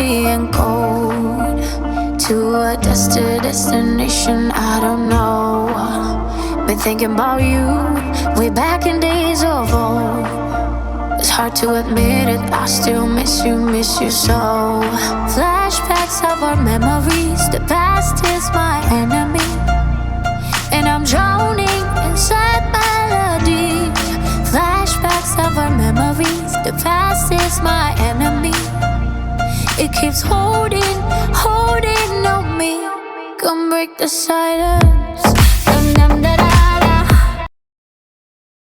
lonely and cold, to a destination I don't know. Been thinking about you way back in days of old. It's hard to admit it, I still miss you so. Flashbacks of our memories, the past is my enemy, and I'm drowning inside melody. Flashbacks of our memories, the past is my enemy. It keeps holding on me. Come break the silence.